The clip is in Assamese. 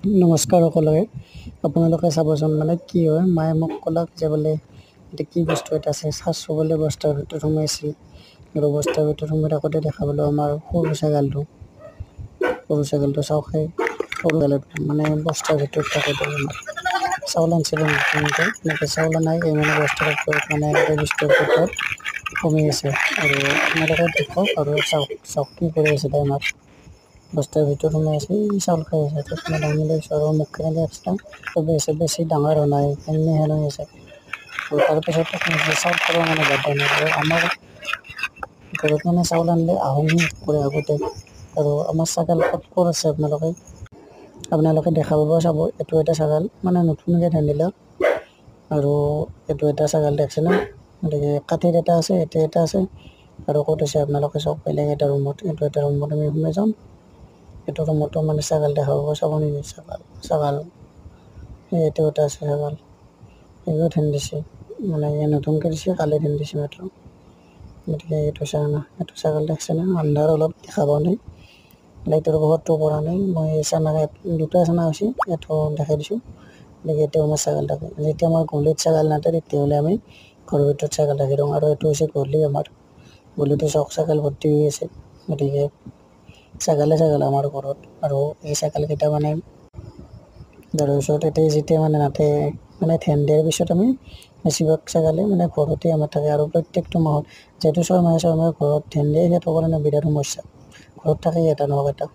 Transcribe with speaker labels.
Speaker 1: নমস্কাৰ সকলোকে। আপোনালোকে চাবচোন মানে কি হয়, মায়ে মোক ক'লাক যে বোলে এতিয়া কি বস্তু এটা আছে চাইছোঁ বোলে, বস্তাৰ ভিতৰত সোমাইছিল আৰু বস্তাৰ ভিতৰত সোমাই থাকোঁতে দেখা পালোঁ আমাৰ সৰু ছাগালটো চাউল খাই, সৰু ছাগালটো মানে বস্তাৰ ভিতৰত থাকোঁতে আমাৰ চাউল আনিছিলোঁ নতুনকৈ, এনেকৈ চাউল নাই এই মানে বস্তাৰ ওপৰত মানে এনেকৈ বস্তাৰ ভিতৰত সোমাই আছে আৰু আপোনালোকে দেখক আৰু চাওক কি কৰি আছে তাই আমাৰ বস্তাৰ ভিতৰত সোমাই আছে, চাউল খাই আছে। তাত মই দাঙি লৈছোঁ আৰু মুখখিনি দেখছা বেছি ডাঙৰ হোৱা নাই, এনেহেন হৈ আছে। আৰু তাৰপিছত চাউল খাব মানে বাদ দিয়া নাই আৰু আমাৰ ঘৰত মানে চাউল আনিলে আহোম কৰে আগতে। আৰু আমাৰ ছাগাল ক'ত আছে আপোনালোকে দেখা পাব, চাব এইটো এটা ছাগাল মানে নতুনকৈ ধান আৰু এইটো এটা ছাগাল দেখছে না, গতিকে কাঠিত এটা আছে, এতিয়া এটা আছে আৰু ক'ত আছে আপোনালোকে চাওক, বেলেগ এটা ৰুমত, এইটো এটা ৰুমত আমি সোমাই যাম। এইটো ৰুমতো মানে ছাগাল দেখা পাব, চাব নেকি ছাগাল এইটো এটা আছে ছাগাল, এইও ধান দিছে মানে নতুনকৈ দিছে, কালি ধান দিছে মাত্ৰ। গতিকে এইটো ছাগাল দেখছে না, আন্ধাৰ অলপ দেখা পোৱা নাই, লাইটৰ পোহৰটো পৰা নাই। মই দুটা চানা হৈছে এইটো দেখাই দিছোঁ, গতিকে এতিয়াও আমাৰ ছাগাল থাকে। যেতিয়া আমাৰ গলিত ছাগাল নাথাকে তেতিয়াহ'লে আমি ঘৰৰ ভিতৰত ছাগাল ৰাখি দিওঁ, আৰু এইটো হৈছে গলি আমাৰ। গলিটো চাওক ছাগাল ভৰ্তি হৈ আছে, গতিকে ছাগাল আমাৰ ঘৰত। আৰু এই ছাগালকেইটা মানে তাৰপিছত এতিয়া যেতিয়া মানে নাথাকে মানে ধান দিয়াৰ পিছত আমি বেছিভাগ ছাগালে মানে ঘৰতে আমাৰ থাকে। আৰু প্ৰত্যেকটো মাহত যিহেতু 6 মাহে ঘৰত ধান দিয়ে, সিহঁতৰ কাৰণে বিৰাট সমস্যা, ঘৰত থাকে এটা নহওক এটা।